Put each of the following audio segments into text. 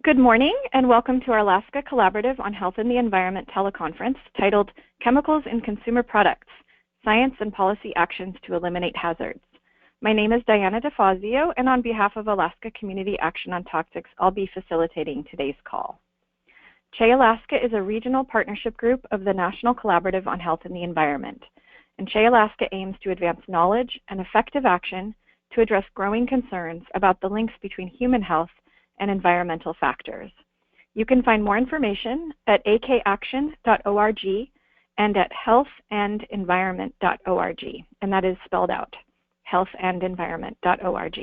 Good morning and welcome to our Alaska Collaborative on Health and the Environment teleconference titled Chemicals in Consumer Products, Science and Policy Actions to Eliminate Hazards. My name is Diana DeFazio, and on behalf of Alaska Community Action on Toxics, I'll be facilitating today's call. CHE Alaska is a regional partnership group of the National Collaborative on Health and the Environment, and CHE Alaska aims to advance knowledge and effective action to address growing concerns about the links between human health and environmental factors. You can find more information at akaction.org and at healthandenvironment.org, and that is spelled out, healthandenvironment.org.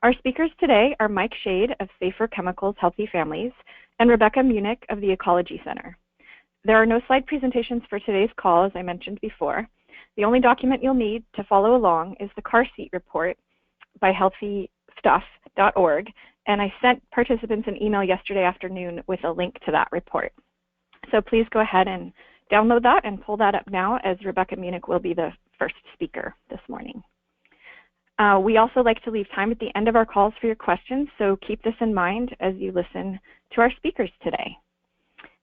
Our speakers today are Mike Schade of Safer Chemicals Healthy Families and Rebecca Meuninck of the Ecology Center. There are no slide presentations for today's call, as I mentioned before. The only document you'll need to follow along is the car seat report by healthystuff.org, and I sent participants an email yesterday afternoon with a link to that report. So please go ahead and download that and pull that up now, as Rebecca Meuninck will be the first speaker this morning. We also like to leave time at the end of our calls for your questions, so keep this in mind as you listen to our speakers today.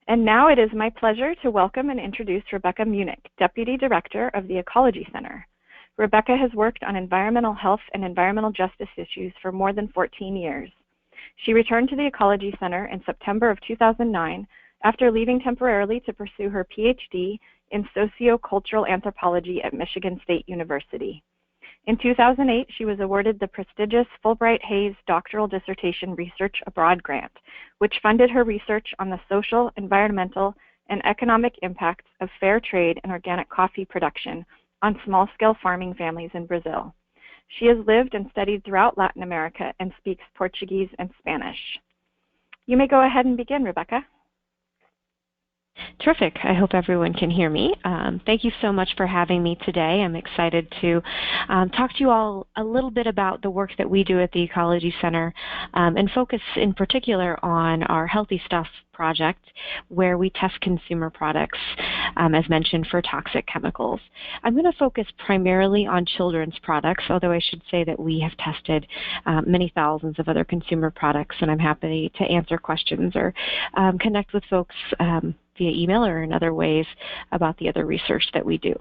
And now it is my pleasure to welcome and introduce Rebecca Meuninck, Deputy Director of the Ecology Center. Rebecca has worked on environmental health and environmental justice issues for more than 14 years. She returned to the Ecology Center in September of 2009 after leaving temporarily to pursue her PhD in sociocultural anthropology at Michigan State University. In 2008, she was awarded the prestigious Fulbright Hays Doctoral Dissertation Research Abroad Grant, which funded her research on the social, environmental, and economic impacts of fair trade and organic coffee production on small-scale farming families in Brazil. She has lived and studied throughout Latin America and speaks Portuguese and Spanish. You may go ahead and begin, Rebecca. Terrific. I hope everyone can hear me. Thank you so much for having me today. I'm excited to talk to you all a little bit about the work that we do at the Ecology Center and focus in particular on our Healthy Stuff project, where we test consumer products, as mentioned, for toxic chemicals. I'm going to focus primarily on children's products, although I should say that we have tested many thousands of other consumer products, and I'm happy to answer questions or connect with folks via email or in other ways about the other research that we do.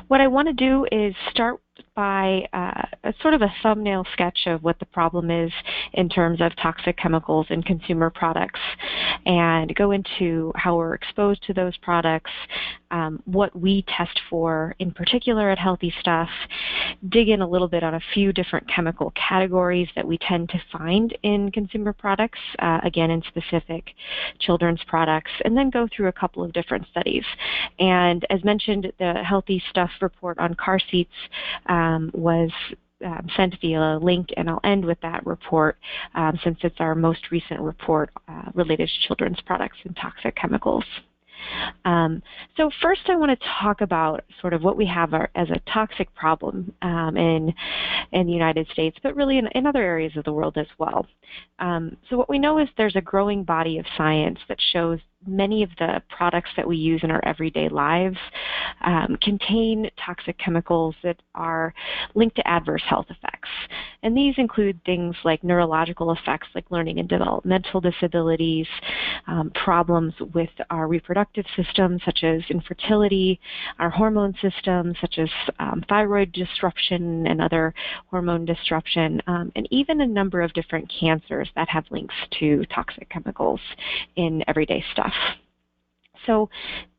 What I want to do is start by a sort of a thumbnail sketch of what the problem is in terms of toxic chemicals in consumer products, and go into how we're exposed to those products, what we test for in particular at Healthy Stuff, dig in a little bit on a few different chemical categories that we tend to find in consumer products, again in specific children's products, and then go through a couple of different studies. And as mentioned, the Healthy Stuff report on car seats was sent via a link, and I'll end with that report since it's our most recent report related to children's products and toxic chemicals. So first I want to talk about sort of what we have as a toxic problem in the United States, but really in other areas of the world as well. So what we know is there's a growing body of science that shows many of the products that we use in our everyday lives contain toxic chemicals that are linked to adverse health effects. And these include things like neurological effects like learning and developmental disabilities, problems with our reproductive system such as infertility, our hormone system such as thyroid disruption and other hormone disruption, and even a number of different cancers that have links to toxic chemicals in everyday stuff. So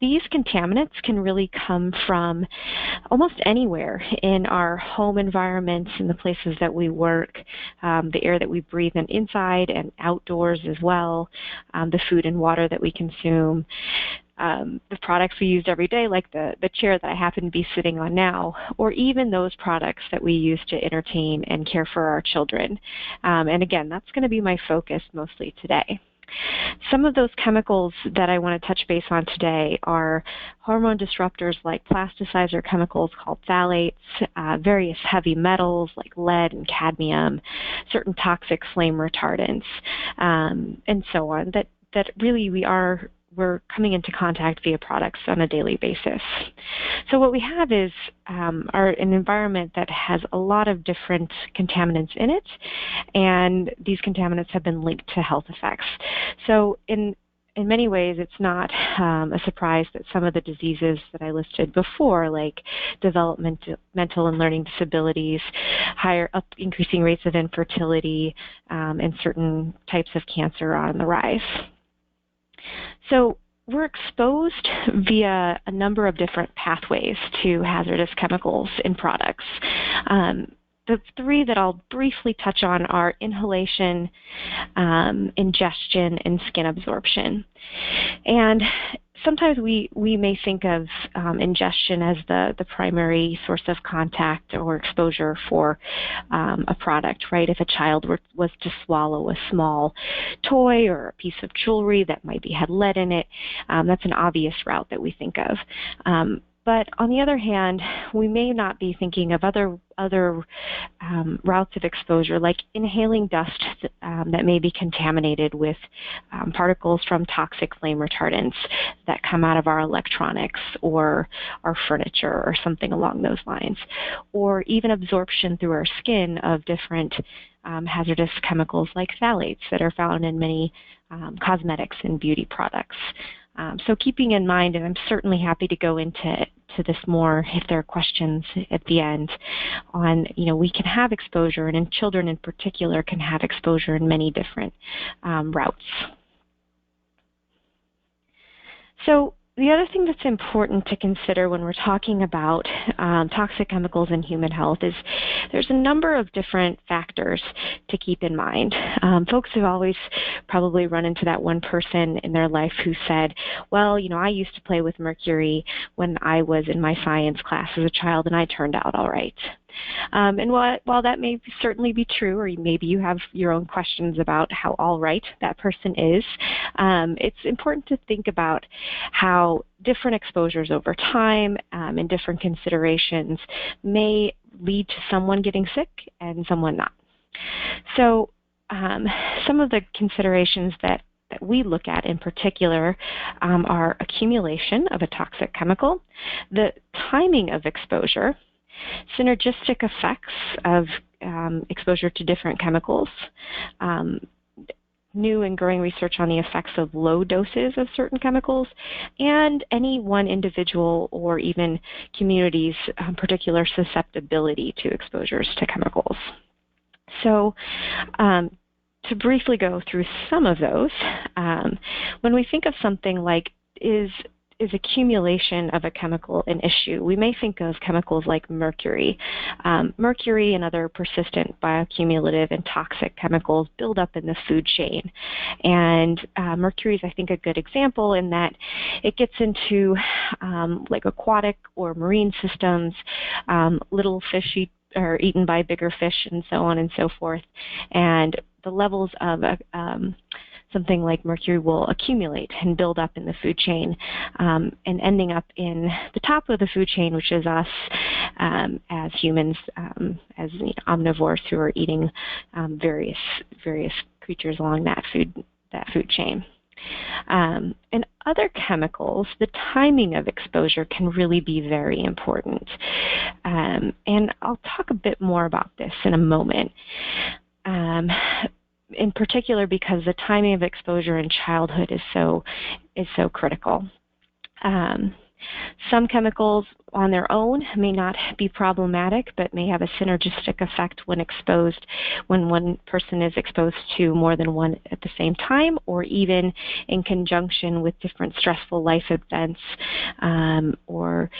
these contaminants can really come from almost anywhere in our home environments, in the places that we work, the air that we breathe in inside and outdoors as well, the food and water that we consume, the products we use every day, like the chair that I happen to be sitting on now, or even those products that we use to entertain and care for our children. And again, that's going to be my focus mostly today. Some of those chemicals that I want to touch base on today are hormone disruptors like plasticizer chemicals called phthalates, various heavy metals like lead and cadmium, certain toxic flame retardants, and so on, that really we are we're coming into contact via products on a daily basis. So what we have is an environment that has a lot of different contaminants in it, and these contaminants have been linked to health effects. So in many ways, it's not a surprise that some of the diseases that I listed before, like developmental, mental and learning disabilities, increasing rates of infertility, and certain types of cancer are on the rise. So we're exposed via a number of different pathways to hazardous chemicals in products. The three that I'll briefly touch on are inhalation, ingestion, and skin absorption. And sometimes we may think of ingestion as the primary source of contact or exposure for a product, right? If a child was to swallow a small toy or a piece of jewelry that had lead in it, that's an obvious route that we think of. But on the other hand, we may not be thinking of other routes of exposure, like inhaling dust that may be contaminated with particles from toxic flame retardants that come out of our electronics or our furniture or something along those lines, or even absorption through our skin of different hazardous chemicals like phthalates that are found in many cosmetics and beauty products. So keeping in mind, and I'm certainly happy to go into this more if there are questions at the end on, we can have exposure, and in children in particular can have exposure in many different routes. So the other thing that's important to consider when we're talking about toxic chemicals in human health is there's a number of different factors to keep in mind. Folks have always probably run into that one person in their life who said, well, I used to play with mercury when I was in my science class as a child and I turned out all right. And while that may certainly be true, or maybe you have your own questions about how all right that person is, it's important to think about how different exposures over time and different considerations may lead to someone getting sick and someone not. So some of the considerations that we look at in particular are accumulation of a toxic chemical, the timing of exposure, synergistic effects of exposure to different chemicals, new and growing research on the effects of low doses of certain chemicals, and any one individual or even community's particular susceptibility to exposures to chemicals. So to briefly go through some of those, when we think of something like is accumulation of a chemical an issue, we may think of chemicals like mercury. Mercury and other persistent bioaccumulative and toxic chemicals build up in the food chain. And mercury is, I think, a good example in that it gets into like aquatic or marine systems, little fish are eaten by bigger fish, and so on and so forth. And the levels of something like mercury will accumulate and build up in the food chain, and ending up in the top of the food chain, which is us as humans, as omnivores who are eating various creatures along that food chain. And other chemicals, the timing of exposure can really be very important. And I'll talk a bit more about this in a moment. In particular because the timing of exposure in childhood is so critical. Some chemicals on their own may not be problematic, but may have a synergistic effect when one person is exposed to more than one at the same time, or even in conjunction with different stressful life events, or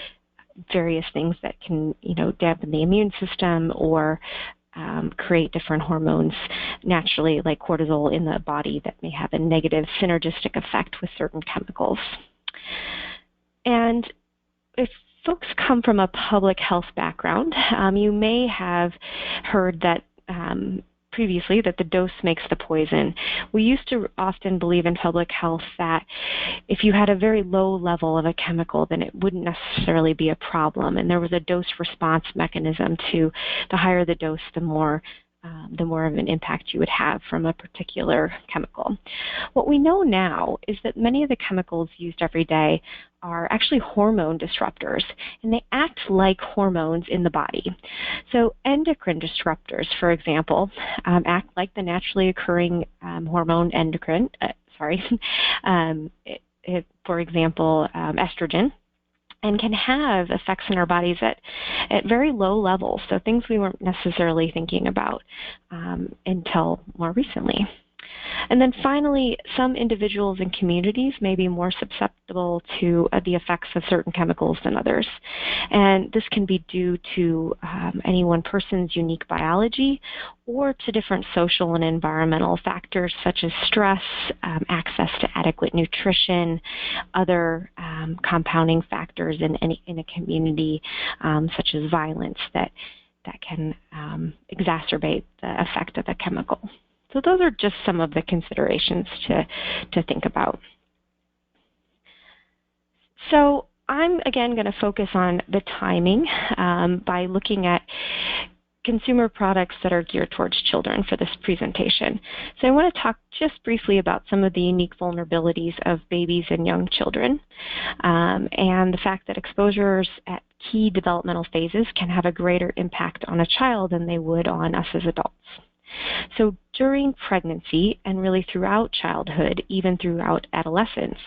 various things that can, dampen the immune system or create different hormones naturally, like cortisol in the body, that may have a negative synergistic effect with certain chemicals. And if folks come from a public health background, you may have heard that previously that the dose makes the poison. We used to often believe in public health that if you had a very low level of a chemical, then it wouldn't necessarily be a problem. And there was a dose response mechanism to the higher the dose, the more the more of an impact you would have from a particular chemical. What we know now is that many of the chemicals used every day are actually hormone disruptors, and they act like hormones in the body. So endocrine disruptors, for example, act like the naturally occurring hormone endocrine, for example, estrogen, and can have effects in our bodies at very low levels, so things we weren't necessarily thinking about until more recently. And then finally, some individuals and communities may be more susceptible to the effects of certain chemicals than others. And this can be due to any one person's unique biology or to different social and environmental factors such as stress, access to adequate nutrition, other compounding factors in a community such as violence that can exacerbate the effect of the chemical. So those are just some of the considerations to think about. So I'm, again, going to focus on the timing by looking at consumer products that are geared towards children for this presentation. So I want to talk just briefly about some of the unique vulnerabilities of babies and young children, and the fact that exposures at key developmental phases can have a greater impact on a child than they would on us as adults. So during pregnancy and really throughout childhood, even throughout adolescence,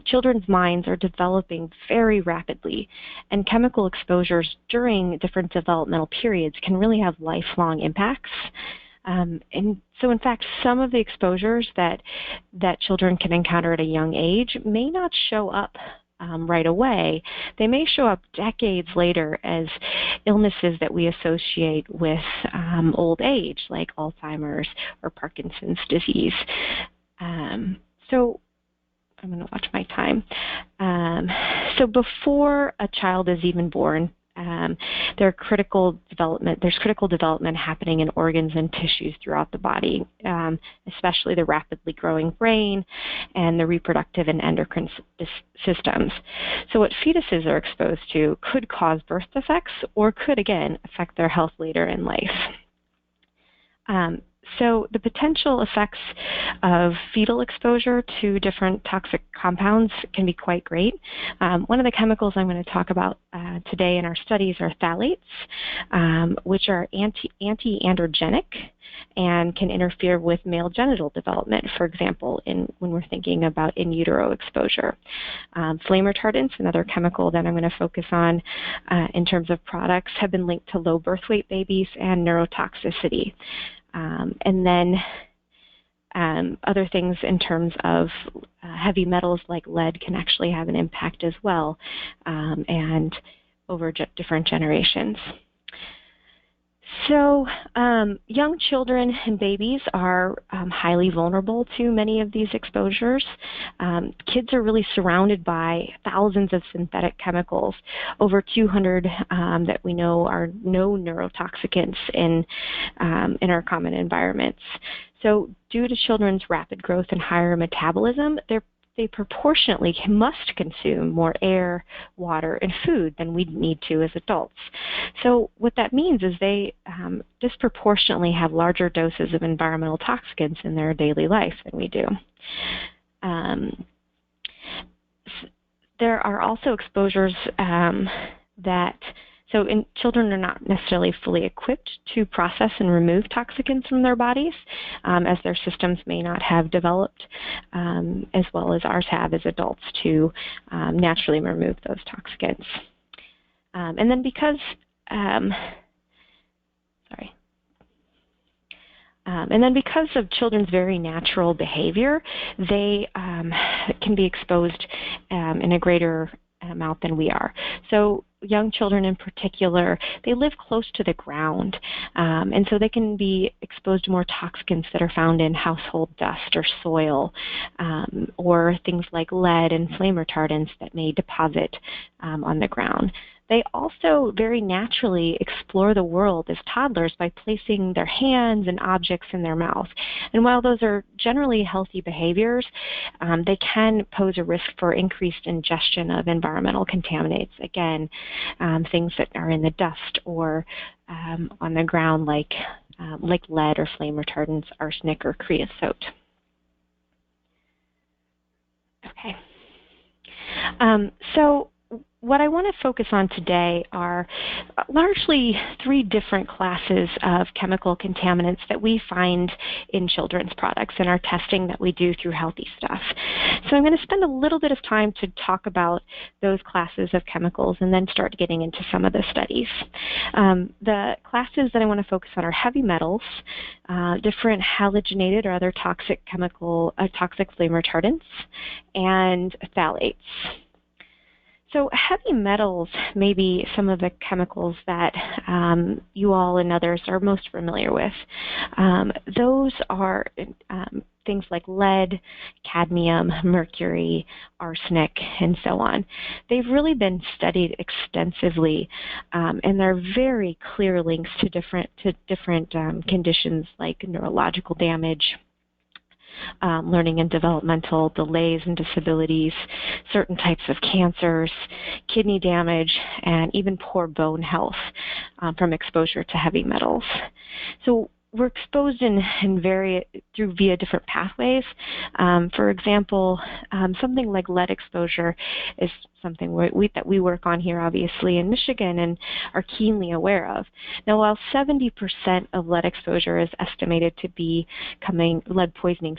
children's minds are developing very rapidly, and chemical exposures during different developmental periods can really have lifelong impacts. And so in fact, some of the exposures that children can encounter at a young age may not show up right away. They may show up decades later as illnesses that we associate with old age, like Alzheimer's or Parkinson's disease. So I'm going to watch my time. So before a child is even born, there's critical development happening in organs and tissues throughout the body, especially the rapidly growing brain and the reproductive and endocrine systems. So what fetuses are exposed to could cause birth defects or could, again, affect their health later in life. So the potential effects of fetal exposure to different toxic compounds can be quite great. One of the chemicals I'm going to talk about today in our studies are phthalates, which are anti-androgenic and can interfere with male genital development, for example, when we're thinking about in utero exposure. Flame retardants, another chemical that I'm going to focus on in terms of products, have been linked to low birth weight babies and neurotoxicity. And then other things in terms of heavy metals like lead can actually have an impact as well, and over different generations. So young children and babies are highly vulnerable to many of these exposures. Kids are really surrounded by thousands of synthetic chemicals, over 200 that we know are known neurotoxicants in our common environments. So due to children's rapid growth and higher metabolism, they proportionately must consume more air, water, and food than we need to as adults. So what that means is they disproportionately have larger doses of environmental toxicants in their daily life than we do. There are also exposures So children are not necessarily fully equipped to process and remove toxicants from their bodies, as their systems may not have developed as well as ours have as adults to naturally remove those toxicants. And then because of children's very natural behavior, they can be exposed in a greater amount than we are. So young children in particular, they live close to the ground, and so they can be exposed to more toxicants that are found in household dust or soil, or things like lead and flame retardants that may deposit on the ground. They also very naturally explore the world as toddlers by placing their hands and objects in their mouth. And while those are generally healthy behaviors, they can pose a risk for increased ingestion of environmental contaminants. Again, things that are in the dust or on the ground like like lead or flame retardants, arsenic, or creosote. Okay. So what I want to focus on today are largely three different classes of chemical contaminants that we find in children's products in our testing that we do through Healthy Stuff. So I'm going to spend a little bit of time to talk about those classes of chemicals and then start getting into some of the studies. The classes that I want to focus on are heavy metals, different halogenated or other toxic flame retardants, and phthalates. So heavy metals may be some of the chemicals that you all and others are most familiar with. Those are things like lead, cadmium, mercury, arsenic, and so on. They've really been studied extensively, and there are very clear links to different conditions like neurological damage, learning and developmental delays and disabilities, certain types of cancers, kidney damage, and even poor bone health from exposure to heavy metals. So we're exposed via different pathways. For example, something like lead exposure is something that we work on here, obviously, in Michigan and are keenly aware of. Now, while 70% of lead exposure is estimated to be lead poisoning,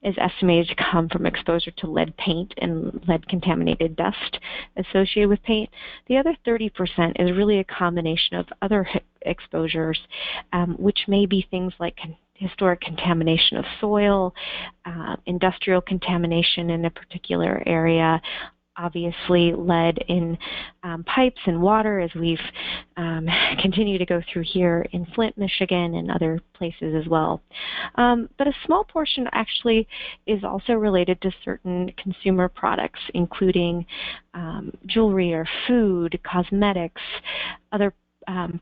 is estimated to come from exposure to lead paint and lead-contaminated dust associated with paint. The other 30% is really a combination of other exposures, which may be things like historic contamination of soil, industrial contamination in a particular area, obviously lead in pipes and water, as we've continued to go through here in Flint, Michigan, and other places as well. But a small portion actually is also related to certain consumer products, including jewelry or food, cosmetics, other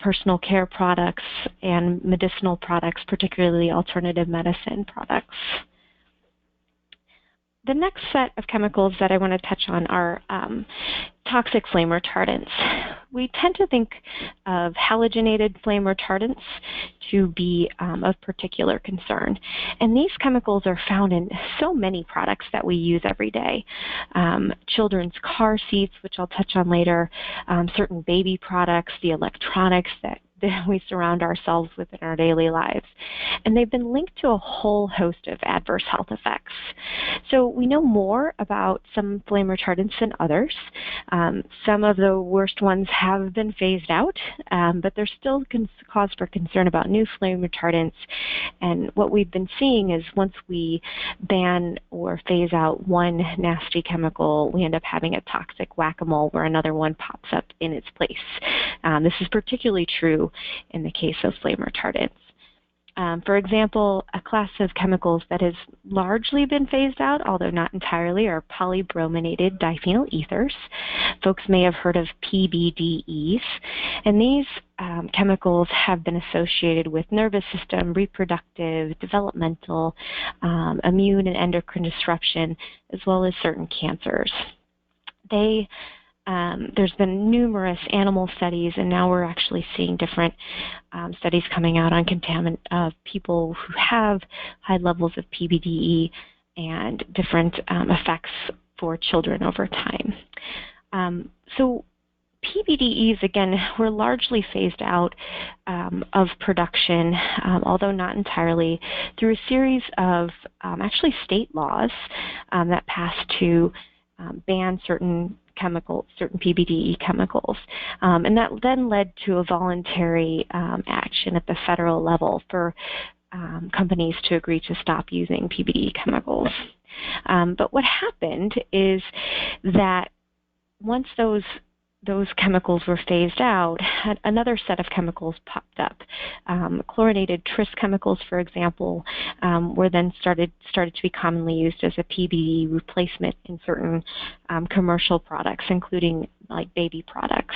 personal care products, and medicinal products, particularly alternative medicine products. The next set of chemicals that I want to touch on are toxic flame retardants. We tend to think of halogenated flame retardants to be of particular concern. And these chemicals are found in so many products that we use every day. Children's car seats, which I'll touch on later, certain baby products, the electronics that we surround ourselves with in our daily lives. And they've been linked to a whole host of adverse health effects. So we know more about some flame retardants than others. Some of the worst ones have been phased out, but there's still cause for concern about new flame retardants. And what we've been seeing is once we ban or phase out one nasty chemical, we end up having a toxic whack-a-mole where another one pops up in its place. This is particularly true in the case of flame retardants. For example, a class of chemicals that has largely been phased out, although not entirely, are polybrominated diphenyl ethers. Folks may have heard of PBDEs, and these chemicals have been associated with nervous system, reproductive, developmental, immune and endocrine disruption, as well as certain cancers. There's been numerous animal studies, and now we're actually seeing different studies coming out on people who have high levels of PBDE and different effects for children over time. So PBDEs, again, were largely phased out of production, although not entirely, through a series of actually state laws that passed to ban certain PBDE chemicals. And that then led to a voluntary action at the federal level for companies to agree to stop using PBDE chemicals. But what happened is that once those chemicals were phased out, another set of chemicals popped up. Chlorinated tris chemicals, for example, were then started to be commonly used as a PBD replacement in certain commercial products, including like baby products.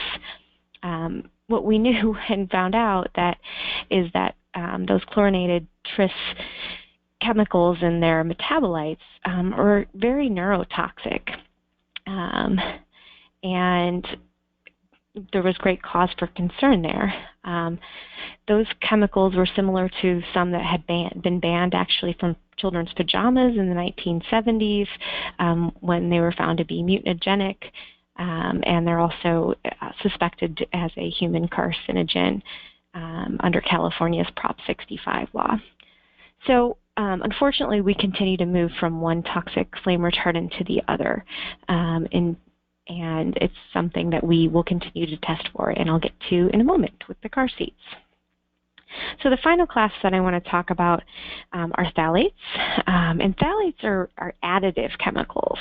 What we knew and found out is that those chlorinated tris chemicals and their metabolites are very neurotoxic. And there was great cause for concern there. Those chemicals were similar to some that had been banned actually from children's pajamas in the 1970s when they were found to be mutagenic, and they're also suspected as a human carcinogen under California's Prop 65 law. So unfortunately, we continue to move from one toxic flame retardant to the other, and it's something that we will continue to test for, and I'll get to in a moment with the car seats. So the final class that I want to talk about are phthalates, and phthalates are additive chemicals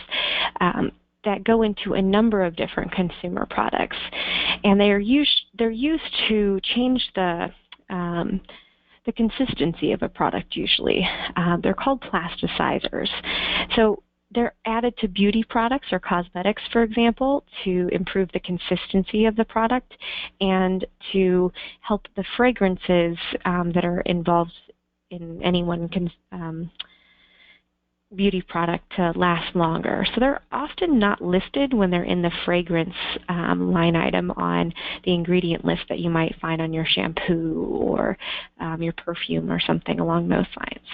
that go into a number of different consumer products, and they're used to change the consistency of a product usually. They're called plasticizers. So they're added to beauty products or cosmetics, for example, to improve the consistency of the product and to help the fragrances that are involved in any one beauty product to last longer. So they're often not listed when they're in the fragrance line item on the ingredient list that you might find on your shampoo or your perfume or something along those lines.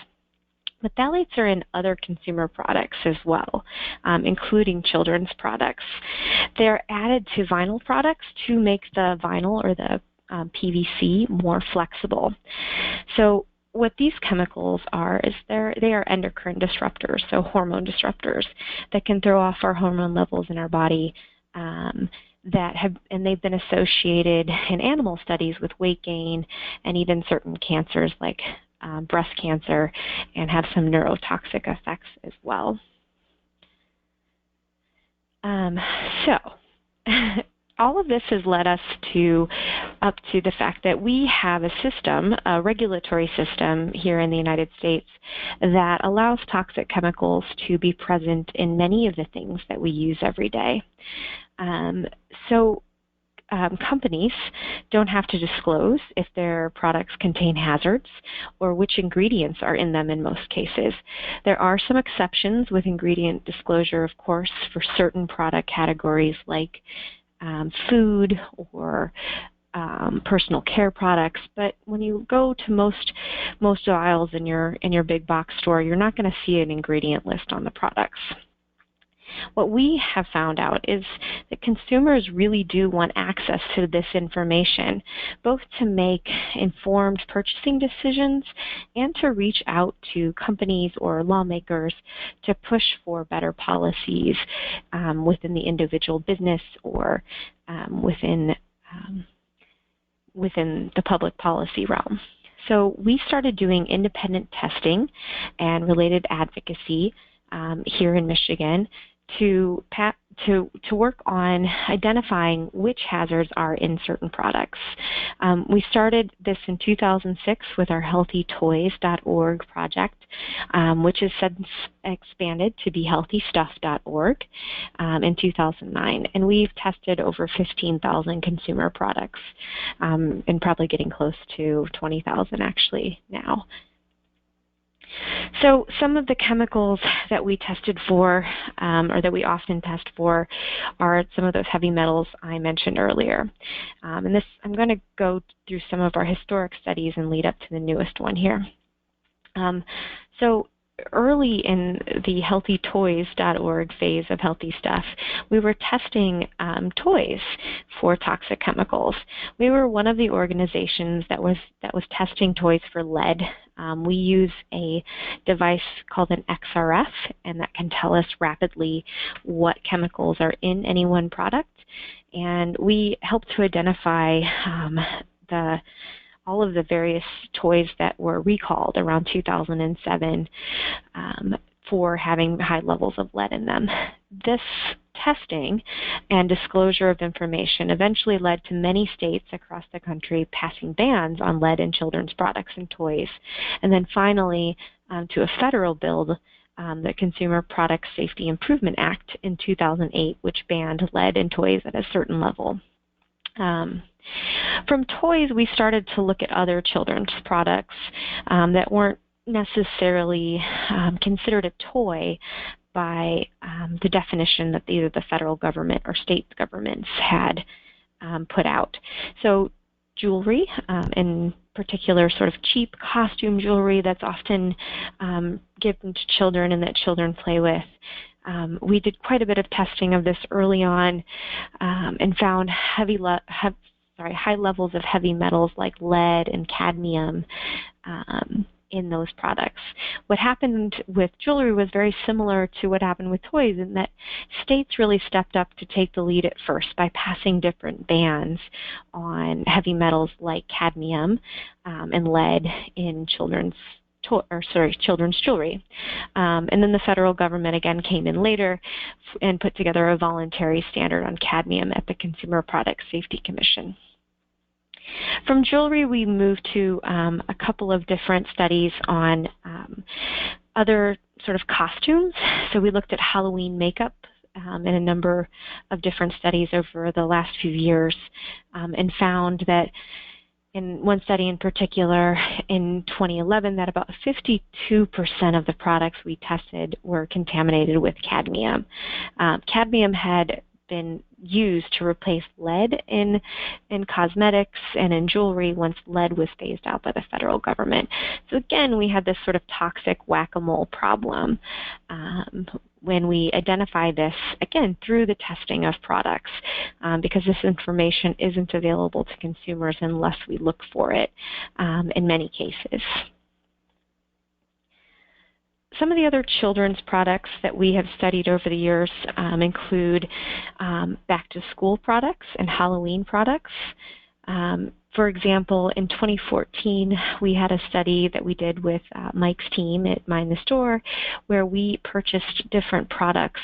But phthalates are in other consumer products as well, including children's products. They're added to vinyl products to make the vinyl or the PVC more flexible. So what these chemicals are is they are endocrine disruptors, so hormone disruptors that can throw off our hormone levels in our body, and they've been associated in animal studies with weight gain and even certain cancers like breast cancer, and have some neurotoxic effects as well. All of this has led us up to the fact that we have a system, a regulatory system here in the United States that allows toxic chemicals to be present in many of the things that we use every day. Companies don't have to disclose if their products contain hazards or which ingredients are in them in most cases. There are some exceptions with ingredient disclosure, of course, for certain product categories like food or personal care products, but when you go to most aisles in your big box store, you're not going to see an ingredient list on the products. What we have found out is that consumers really do want access to this information, both to make informed purchasing decisions and to reach out to companies or lawmakers to push for better policies within the individual business or within the public policy realm. So we started doing independent testing and related advocacy here in Michigan to work on identifying which hazards are in certain products. We started this in 2006 with our healthytoys.org project, which has since expanded to be healthystuff.org in 2009. And we've tested over 15,000 consumer products and probably getting close to 20,000 actually now. So some of the chemicals that we tested for, or that we often test for, are some of those heavy metals I mentioned earlier. And I'm going to go through some of our historic studies and lead up to the newest one here. So early in the healthytoys.org phase of Healthy Stuff, we were testing toys for toxic chemicals. We were one of the organizations that was testing toys for lead. We use a device called an XRF, and that can tell us rapidly what chemicals are in any one product. And we help to identify all of the various toys that were recalled around 2007 for having high levels of lead in them. This testing and disclosure of information eventually led to many states across the country passing bans on lead in children's products and toys, and then finally to a federal bill, the Consumer Product Safety Improvement Act in 2008, which banned lead in toys at a certain level. From toys, we started to look at other children's products that weren't necessarily considered a toy by the definition that either the federal government or state governments had put out. So jewelry, in particular sort of cheap costume jewelry that's often given to children and that children play with. We did quite a bit of testing of this early on and found high levels of heavy metals like lead and cadmium in those products. What happened with jewelry was very similar to what happened with toys, in that states really stepped up to take the lead at first by passing different bans on heavy metals like cadmium and lead in children's jewelry. And then the federal government again came in later and put together a voluntary standard on cadmium at the Consumer Product Safety Commission. From jewelry, we moved to a couple of different studies on other sort of costumes. So we looked at Halloween makeup in a number of different studies over the last few years and found that in one study in particular in 2011 that about 52% of the products we tested were contaminated with cadmium. Cadmium had been used to replace lead in cosmetics and in jewelry once lead was phased out by the federal government. So again, we had this sort of toxic whack-a-mole problem when we identify this, again, through the testing of products, because this information isn't available to consumers unless we look for it in many cases. Some of the other children's products that we have studied over the years include back-to-school products and Halloween products. For example, in 2014, we had a study that we did with Mike's team at Mind the Store, where we purchased different products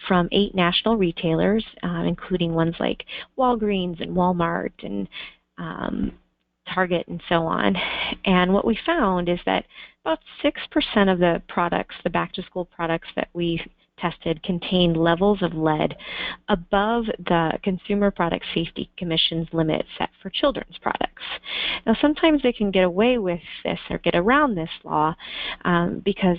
from 8 national retailers, including ones like Walgreens and Walmart and Target and so on. And what we found is that about 6% of the products, the back-to-school products that we tested, contained levels of lead above the Consumer Product Safety Commission's limit set for children's products. Now, sometimes they can get away with this or get around this law because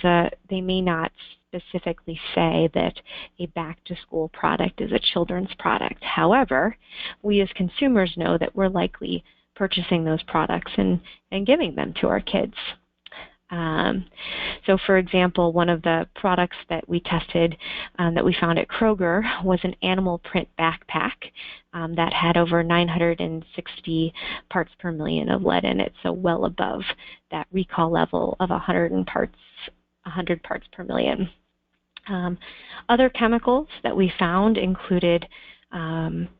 they may not specifically say that a back-to-school product is a children's product. However, we as consumers know that we're likely purchasing those products and giving them to our kids. So for example, one of the products that we tested that we found at Kroger was an animal print backpack that had over 960 parts per million of lead in it, so well above that recall level of 100 parts per million. Other chemicals that we found included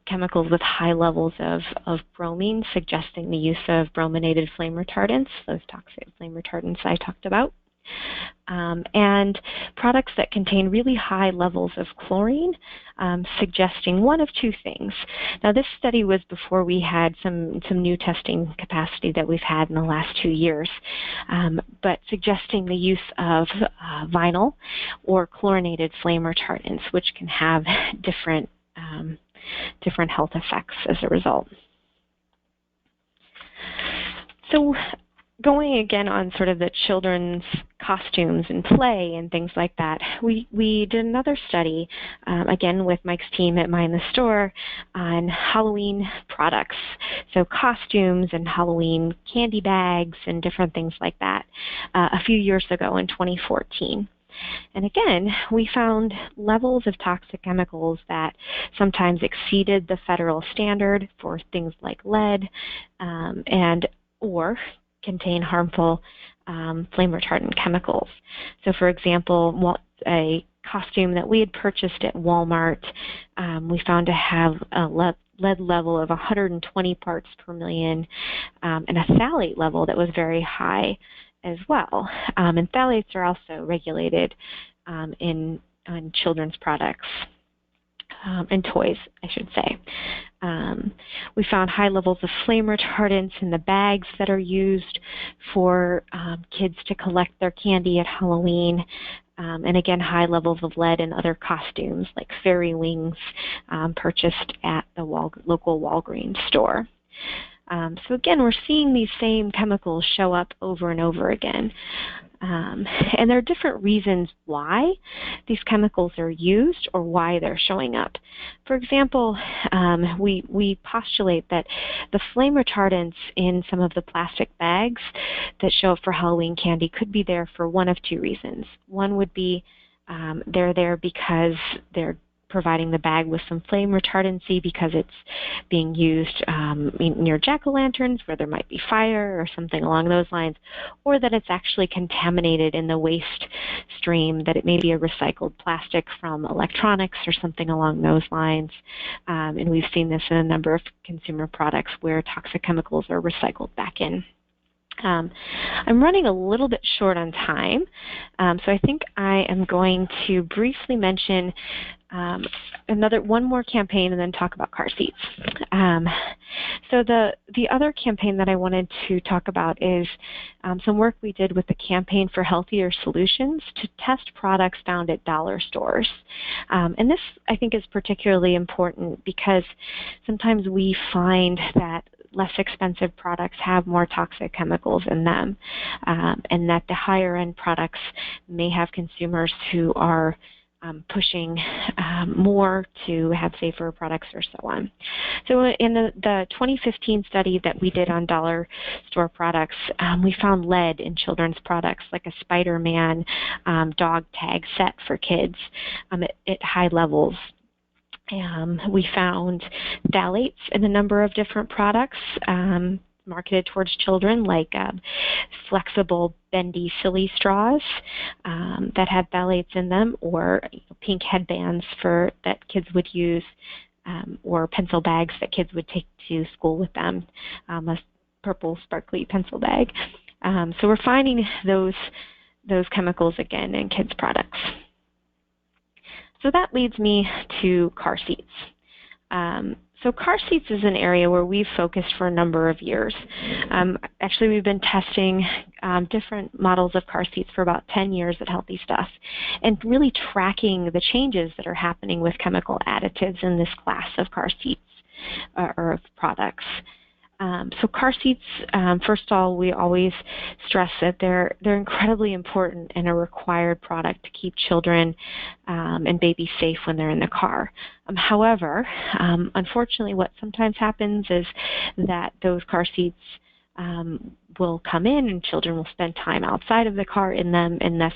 chemicals with high levels of bromine, suggesting the use of brominated flame retardants, those toxic flame retardants I talked about, and products that contain really high levels of chlorine, suggesting one of two things. Now, this study was before we had some new testing capacity that we've had in the last 2 years, but suggesting the use of vinyl or chlorinated flame retardants, which can have different health effects as a result. So going again on sort of the children's costumes and play and things like that, we did another study, again with Mike's team at Mind the Store, on Halloween products. So costumes and Halloween candy bags and different things like that a few years ago in 2014. And again, we found levels of toxic chemicals that sometimes exceeded the federal standard for things like lead or contain harmful flame retardant chemicals. So for example, a costume that we had purchased at Walmart, we found to have a lead level of 120 parts per million and a phthalate level that was very high as well. And phthalates are also regulated in children's products and toys, I should say. We found high levels of flame retardants in the bags that are used for kids to collect their candy at Halloween. And again, high levels of lead in other costumes like fairy wings purchased at the local Walgreens store. So again, we're seeing these same chemicals show up over and over again. And there are different reasons why these chemicals are used or why they're showing up. For example, we postulate that the flame retardants in some of the plastic bags that show up for Halloween candy could be there for one of two reasons. One would be they're there because they're providing the bag with some flame retardancy because it's being used near jack-o'-lanterns where there might be fire or something along those lines, or that it's actually contaminated in the waste stream, that it may be a recycled plastic from electronics or something along those lines. And we've seen this in a number of consumer products where toxic chemicals are recycled back in. I'm running a little bit short on time, so I think I am going to briefly mention one more campaign and then talk about car seats. So the other campaign that I wanted to talk about is some work we did with the Campaign for Healthier Solutions to test products found at dollar stores. And this, I think, is particularly important because sometimes we find that less expensive products have more toxic chemicals in them, and that the higher end products may have consumers who are pushing more to have safer products or so on. So in the 2015 study that we did on dollar store products, we found lead in children's products like a Spider-Man dog tag set for kids at high levels. We found phthalates in a number of different products marketed towards children, like flexible, bendy, silly straws that had phthalates in them, or pink headbands that kids would use, or pencil bags that kids would take to school with them, a purple, sparkly pencil bag. So we're finding those chemicals again in kids' products. So that leads me to car seats. So car seats is an area where we've focused for a number of years. Actually, we've been testing different models of car seats for about 10 years at Healthy Stuff, and really tracking the changes that are happening with chemical additives in this class of car seats or of products. So car seats, first of all, we always stress that they're incredibly important and a required product to keep children and babies safe when they're in the car. However, unfortunately, what sometimes happens is that those car seats will come in and children will spend time outside of the car in them and thus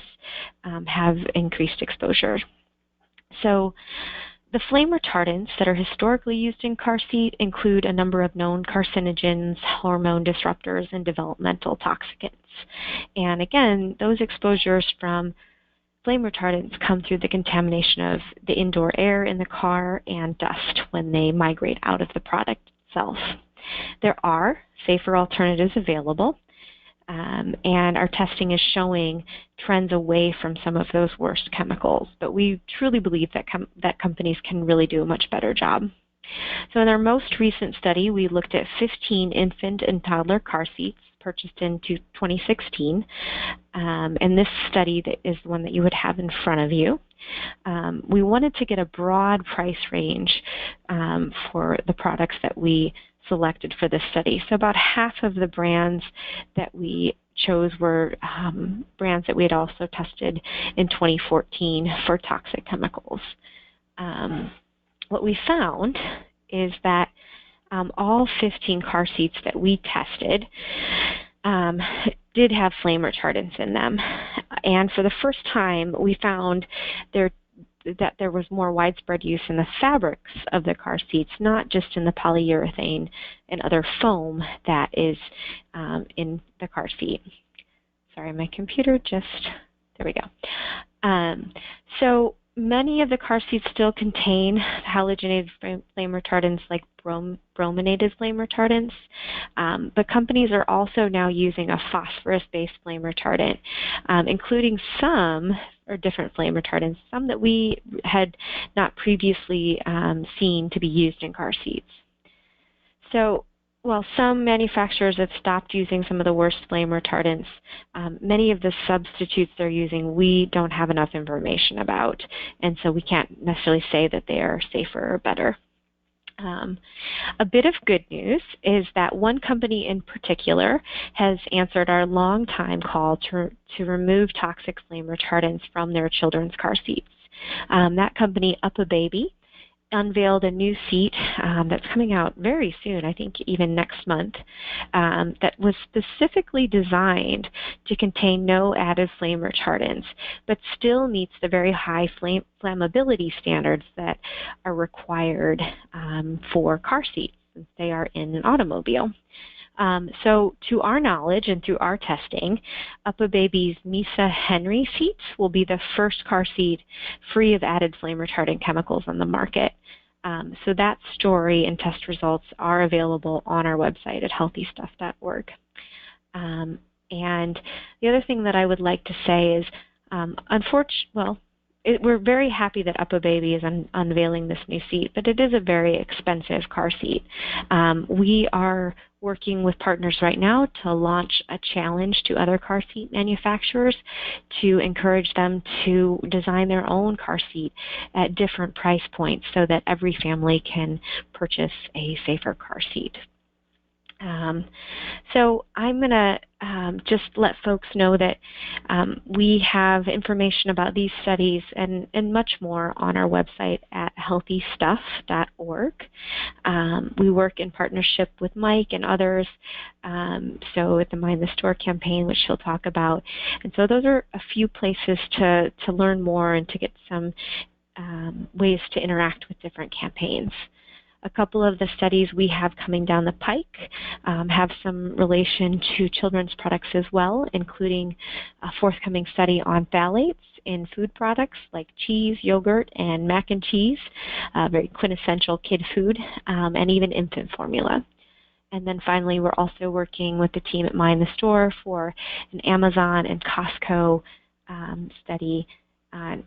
have increased exposure. So the flame retardants that are historically used in car seat include a number of known carcinogens, hormone disruptors, and developmental toxicants. And again, those exposures from flame retardants come through the contamination of the indoor air in the car and dust when they migrate out of the product itself. There are safer alternatives available, and our testing is showing trends away from some of those worst chemicals. But we truly believe that companies can really do a much better job. So in our most recent study, we looked at 15 infant and toddler car seats purchased in 2016. And this study is the one that you would have in front of you. We wanted to get a broad price range for the products that we selected for this study. So about half of the brands that we chose were brands that we had also tested in 2014 for toxic chemicals. What we found is that all 15 car seats that we tested did have flame retardants in them. And for the first time, we found that there was more widespread use in the fabrics of the car seats, not just in the polyurethane and other foam that is in the car seat. Sorry, my computer there we go. So many of the car seats still contain halogenated flame retardants like brominated flame retardants, but companies are also now using a phosphorus-based flame retardant, including some or different flame retardants, some that we had not previously seen to be used in car seats. So while some manufacturers have stopped using some of the worst flame retardants, many of the substitutes they're using we don't have enough information about, and so we can't necessarily say that they are safer or better. A bit of good news is that one company in particular has answered our long-time call to remove toxic flame retardants from their children's car seats. That company, Baby, unveiled a new seat that's coming out very soon, I think even next month, that was specifically designed to contain no added flame retardants, but still meets the very high flammability standards that are required for car seats since they are in an automobile. So to our knowledge and through our testing, Baby's Misa Henry seats will be the first car seat free of added flame retardant chemicals on the market. So that story and test results are available on our website at healthystuff.org. And the other thing that I would like to say is, we're very happy that Baby is unveiling this new seat, but it is a very expensive car seat. We are working with partners right now to launch a challenge to other car seat manufacturers to encourage them to design their own car seat at different price points so that every family can purchase a safer car seat. So I'm going to just let folks know that we have information about these studies and much more on our website at healthystuff.org. We work in partnership with Mike and others, so at the Mind the Store campaign, which he'll talk about. And so those are a few places to learn more and to get some ways to interact with different campaigns. A couple of the studies we have coming down the pike have some relation to children's products as well, including a forthcoming study on phthalates in food products like cheese, yogurt, and mac and cheese, very quintessential kid food, and even infant formula. And then finally, we're also working with the team at Mind the Store for an Amazon and Costco study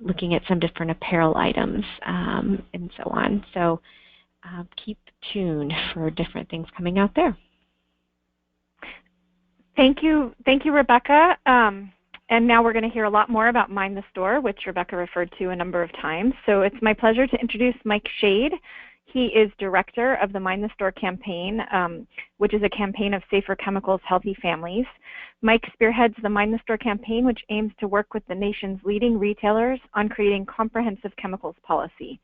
looking at some different apparel items and so on. So keep tuned for different things coming out there. Thank you, Rebecca. And now we're going to hear a lot more about Mind the Store, which Rebecca referred to a number of times. So it's my pleasure to introduce Mike Schade. He is director of the Mind the Store campaign, which is a campaign of safer chemicals, healthy families. Mike spearheads the Mind the Store campaign, which aims to work with the nation's leading retailers on creating comprehensive chemicals policy.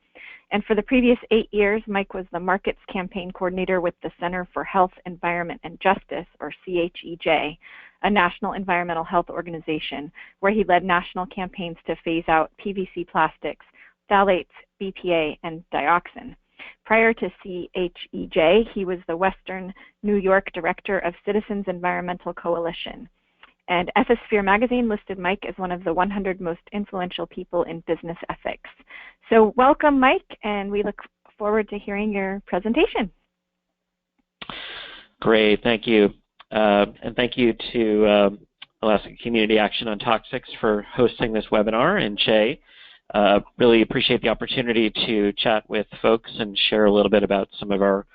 And for the previous 8 years, Mike was the markets campaign coordinator with the Center for Health, Environment, and Justice, or CHEJ, a national environmental health organization, where he led national campaigns to phase out PVC plastics, phthalates, BPA, and dioxin. Prior to CHEJ, he was the Western New York director of Citizens Environmental Coalition. And Ethisphere magazine listed Mike as one of the 100 most influential people in business ethics. So welcome, Mike, and we look forward to hearing your presentation. Great, thank you. And thank you to Alaska Community Action on Toxics for hosting this webinar, and Che. Really appreciate the opportunity to chat with folks and share a little bit about some of our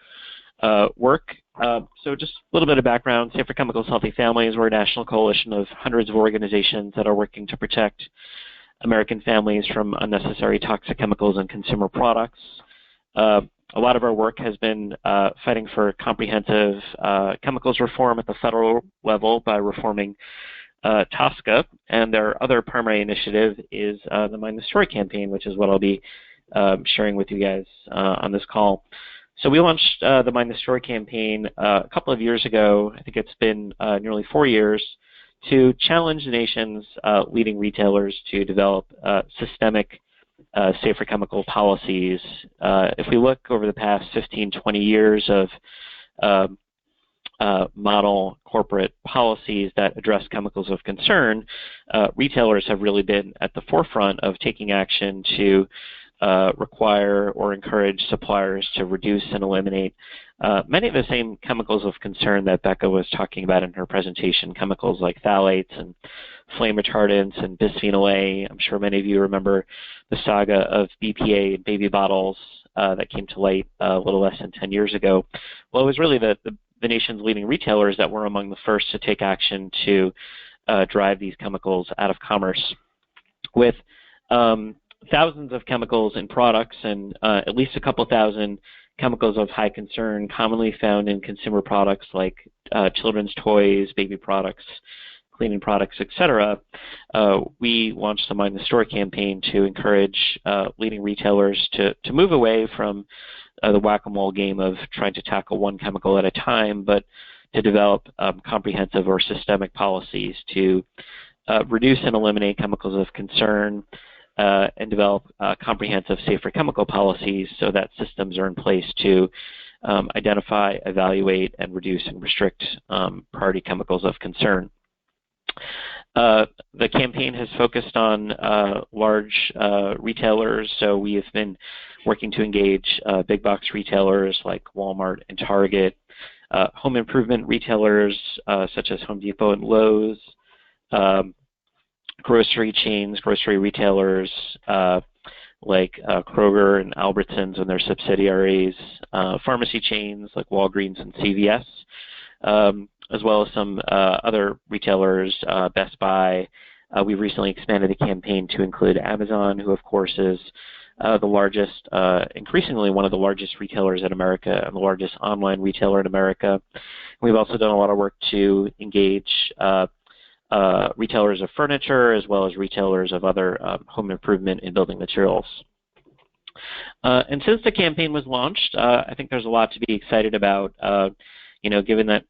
work. So just a little bit of background. Safer Chemicals, Healthy Families. We're a national coalition of hundreds of organizations that are working to protect American families from unnecessary toxic chemicals and consumer products. A lot of our work has been fighting for comprehensive chemicals reform at the federal level by reforming TSCA, and their other primary initiative is the Mind the Store campaign, which is what I'll be sharing with you guys on this call. So we launched the Mind the Store campaign a couple of years ago. I think it's been nearly 4 years, to challenge the nation's leading retailers to develop systemic safer chemical policies. If we look over the past 15, 20 years of model corporate policies that address chemicals of concern, retailers have really been at the forefront of taking action to require or encourage suppliers to reduce and eliminate many of the same chemicals of concern that Becca was talking about in her presentation, chemicals like phthalates and flame retardants and bisphenol A. I'm sure many of you remember the saga of BPA in baby bottles that came to light a little less than 10 years ago. Well, it was really the nation's leading retailers that were among the first to take action to drive these chemicals out of commerce. With thousands of chemicals in products and at least a couple thousand chemicals of high concern commonly found in consumer products like children's toys, baby products, cleaning products, etc., we launched the Mind the Store campaign to encourage leading retailers to move away from the whack-a-mole game of trying to tackle one chemical at a time, but to develop comprehensive or systemic policies to reduce and eliminate chemicals of concern and develop comprehensive safer chemical policies so that systems are in place to identify, evaluate, and reduce and restrict priority chemicals of concern. The campaign has focused on large retailers, so we have been working to engage big box retailers like Walmart and Target, home improvement retailers such as Home Depot and Lowe's, grocery chains, grocery retailers like Kroger and Albertsons and their subsidiaries, pharmacy chains like Walgreens and CVS, as well as some other retailers, Best Buy. We've recently expanded the campaign to include Amazon, who of course is the largest, increasingly one of the largest retailers in America and the largest online retailer in America. We've also done a lot of work to engage retailers of furniture as well as retailers of other home improvement and building materials. And since the campaign was launched, I think there's a lot to be excited about, given that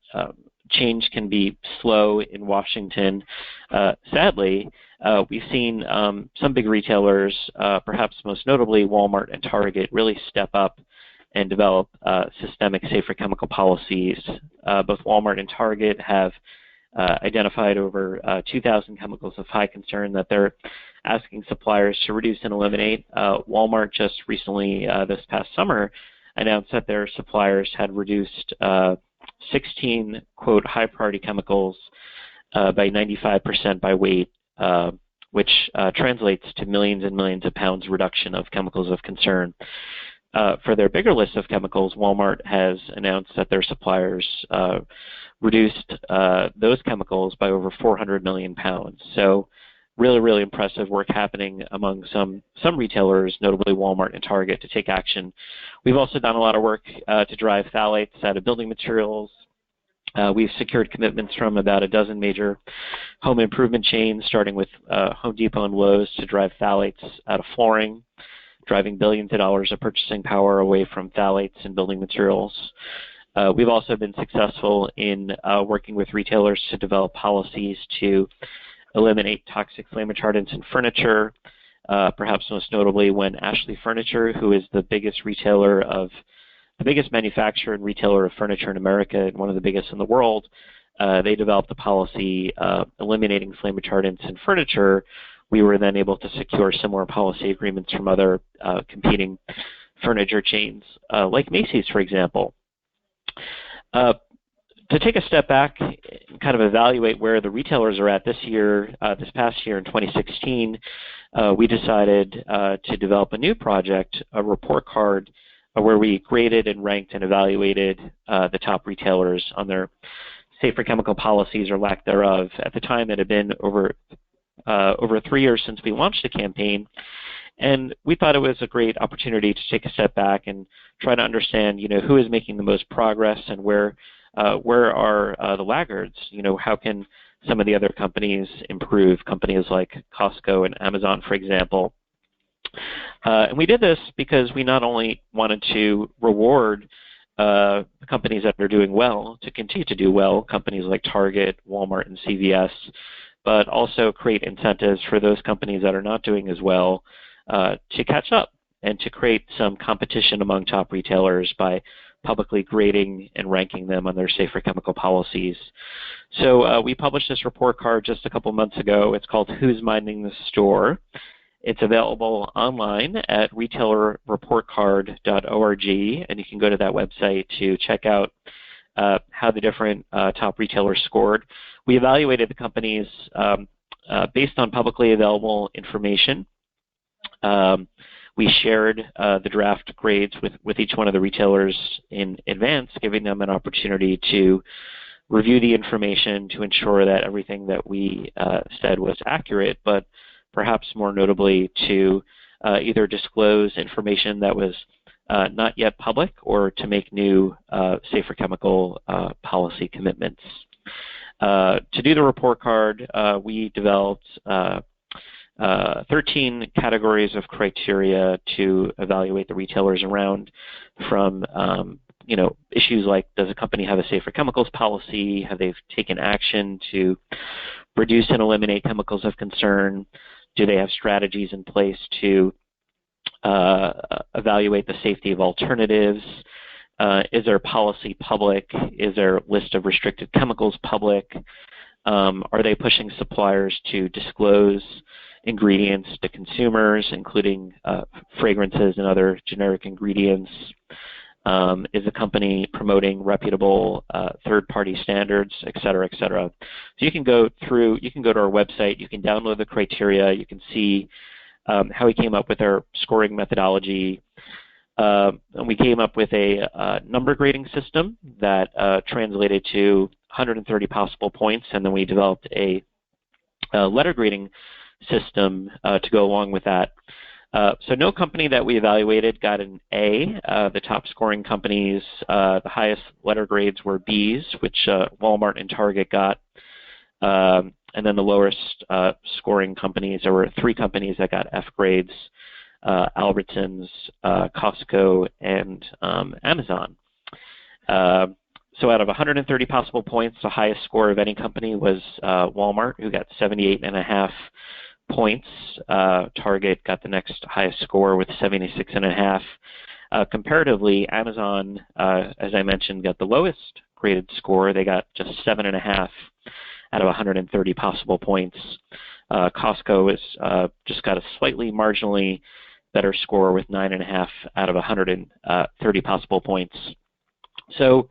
change can be slow in Washington. Sadly, we've seen some big retailers, perhaps most notably Walmart and Target, really step up and develop systemic safer chemical policies. Both Walmart and Target have identified over 2,000 chemicals of high concern that they're asking suppliers to reduce and eliminate. Walmart just recently, this past summer, announced that their suppliers had reduced 16, quote, high priority chemicals by 95% by weight, which translates to millions and millions of pounds reduction of chemicals of concern. For their bigger list of chemicals, Walmart has announced that their suppliers reduced those chemicals by over 400 million pounds. So really, really impressive work happening among some retailers, notably Walmart and Target, to take action. We've also done a lot of work to drive phthalates out of building materials. We've secured commitments from about a dozen major home improvement chains, starting with Home Depot and Lowe's, to drive phthalates out of flooring, driving billions of dollars of purchasing power away from phthalates in building materials. We've also been successful in working with retailers to develop policies to eliminate toxic flame retardants in furniture, perhaps most notably when Ashley Furniture, who is the biggest manufacturer and retailer of furniture in America and one of the biggest in the world, they developed a policy eliminating flame retardants in furniture. We were then able to secure similar policy agreements from other competing furniture chains, like Macy's, for example. To take a step back and kind of evaluate where the retailers are at this past year in 2016, we decided to develop a new project, a report card, where we graded and ranked and evaluated the top retailers on their safer chemical policies or lack thereof. At the time, it had been over 3 years since we launched the campaign, and we thought it was a great opportunity to take a step back and try to understand, who is making the most progress and where are the laggards. How can some of the other companies improve? Companies like Costco and Amazon, for example. And we did this because we not only wanted to reward the companies that are doing well to continue to do well, companies like Target, Walmart, and CVS, but also create incentives for those companies that are not doing as well to catch up and to create some competition among top retailers by publicly grading and ranking them on their safer chemical policies. So we published this report card just a couple months ago. It's called Who's Minding the Store? It's available online at retailerreportcard.org, and you can go to that website to check out how the different top retailers scored. We evaluated the companies based on publicly available information. We shared the draft grades with each one of the retailers in advance, giving them an opportunity to review the information to ensure that everything that we said was accurate, but perhaps more notably to either disclose information that was not yet public, or to make new safer chemical policy commitments. To do the report card, we developed 13 categories of criteria to evaluate the retailers around, from issues like, does a company have a safer chemicals policy? Have they taken action to reduce and eliminate chemicals of concern? Do they have strategies in place to evaluate the safety of alternatives? Is their policy public? Is their list of restricted chemicals public? Are they pushing suppliers to disclose ingredients to consumers, including fragrances and other generic ingredients? Is the company promoting reputable third-party standards, et cetera, et cetera? So you can go to our website, you can download the criteria, you can see how we came up with our scoring methodology. And we came up with a number grading system that translated to 130 possible points, and then we developed a letter grading system to go along with that. So no company that we evaluated got an A. The top scoring companies, the highest letter grades were Bs, which Walmart and Target got. And then the lowest scoring companies, there were 3 companies that got F grades, Albertsons, Costco, and Amazon. So out of 130 possible points, the highest score of any company was Walmart, who got 78.5 points. Target got the next highest score with 76.5. Comparatively, Amazon, as I mentioned, got the lowest graded score. They got just 7.5 out of 130 possible points. Costco is just got a slightly marginally better score with 9.5 out of 130 possible points. So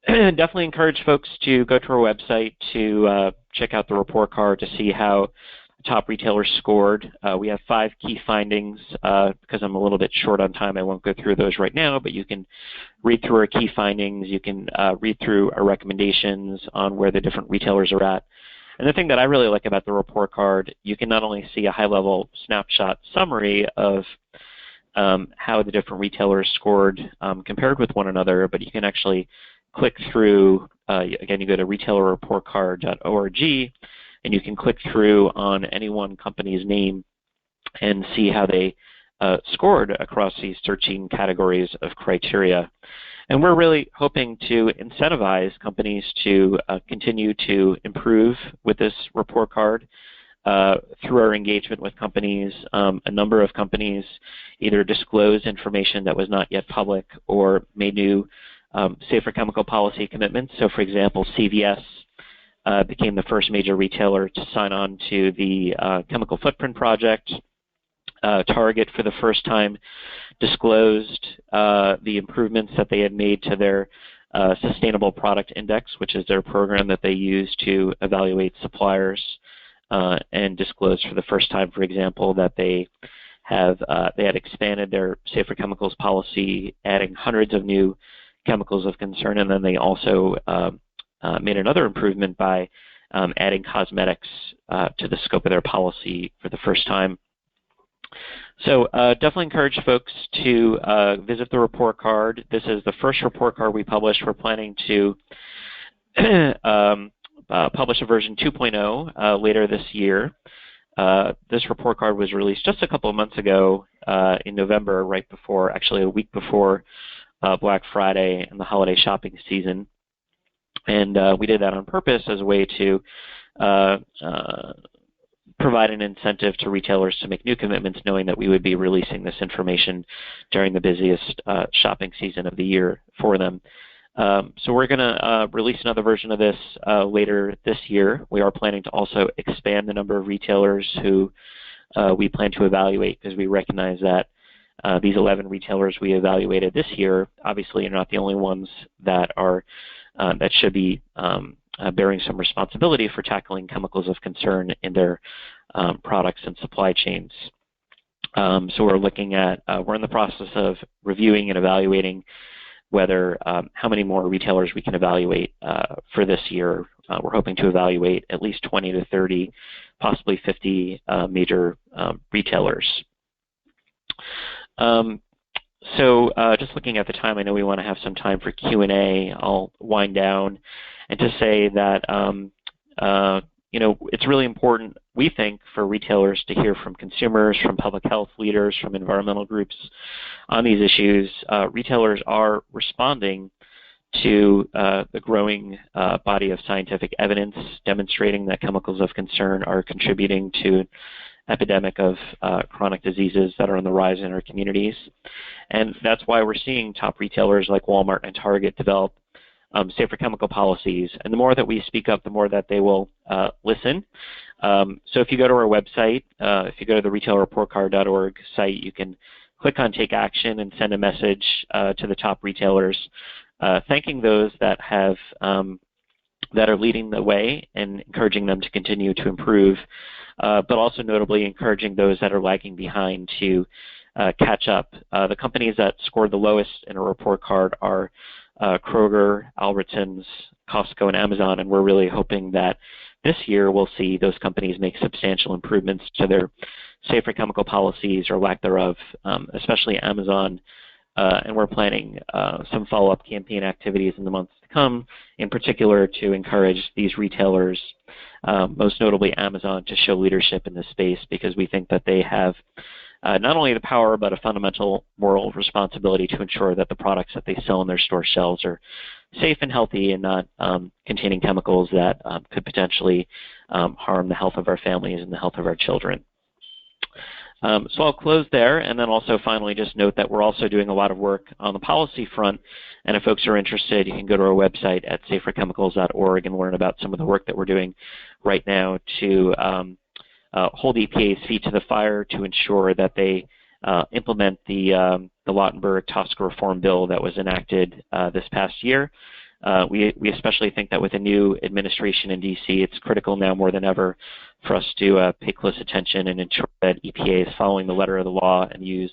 definitely encourage folks to go to our website to check out the report card to see how top retailers scored. We have 5 key findings. Because I'm a little bit short on time, I won't go through those right now, but you can read through our key findings. You can read through our recommendations on where the different retailers are at. And the thing that I really like about the report card, you can not only see a high-level snapshot summary of how the different retailers scored compared with one another, but you can actually click through, again, you go to retailerreportcard.org, and you can click through on any one company's name and see how they scored across these 13 categories of criteria. And we're really hoping to incentivize companies to continue to improve with this report card through our engagement with companies. A number of companies either disclosed information that was not yet public or made new safer chemical policy commitments. So for example, CVS became the first major retailer to sign on to the Chemical Footprint Project. Target, for the first time, disclosed the improvements that they had made to their Sustainable Product Index, which is their program that they use to evaluate suppliers, and disclosed for the first time, for example, that they had expanded their safer chemicals policy, adding hundreds of new chemicals of concern, and then they also made another improvement by adding cosmetics to the scope of their policy for the first time. So definitely encourage folks to visit the report card. This is the first report card we published. We're planning to publish a version 2.0 later this year. This report card was released just a couple of months ago in November, right before, actually a week before Black Friday and the holiday shopping season. And we did that on purpose as a way to provide an incentive to retailers to make new commitments, knowing that we would be releasing this information during the busiest shopping season of the year for them. So we're going to release another version of this later this year. We are planning to also expand the number of retailers who we plan to evaluate, because we recognize that these 11 retailers we evaluated this year obviously are not the only ones that are that should be bearing some responsibility for tackling chemicals of concern in their products and supply chains. So we're looking at, we're in the process of reviewing and evaluating whether how many more retailers we can evaluate for this year. We're hoping to evaluate at least 20 to 30, possibly 50 major retailers. So just looking at the time, I know we want to have some time for Q&A. I'll wind down and to say that it's really important, we think, for retailers to hear from consumers, from public health leaders, from environmental groups on these issues. Retailers are responding to the growing body of scientific evidence demonstrating that chemicals of concern are contributing to an epidemic of chronic diseases that are on the rise in our communities. And that's why we're seeing top retailers like Walmart and Target develop safer chemical policies. And the more that we speak up, the more that they will listen. So if you go to our website, if you go to the retailerreportcard.org site, you can click on Take Action and send a message to the top retailers, thanking those that have that are leading the way and encouraging them to continue to improve, but also notably encouraging those that are lagging behind to catch up. The companies that scored the lowest in a report card are Kroger, Albertsons, Costco, and Amazon, and we're really hoping that this year we'll see those companies make substantial improvements to their safer chemical policies or lack thereof, especially Amazon. And we're planning some follow-up campaign activities in the months to come, in particular to encourage these retailers, most notably Amazon, to show leadership in this space, because we think that they have not only the power but a fundamental moral responsibility to ensure that the products that they sell on their store shelves are safe and healthy and not containing chemicals that could potentially harm the health of our families and the health of our children. So I'll close there, and then also finally just note that we're also doing a lot of work on the policy front, and if folks are interested, you can go to our website at saferchemicals.org and learn about some of the work that we're doing right now to hold EPA's feet to the fire to ensure that they implement the Lautenberg TSCA reform bill that was enacted this past year. We especially think that with a new administration in D.C., it's critical now more than ever for us to pay close attention and ensure that EPA is following the letter of the law and use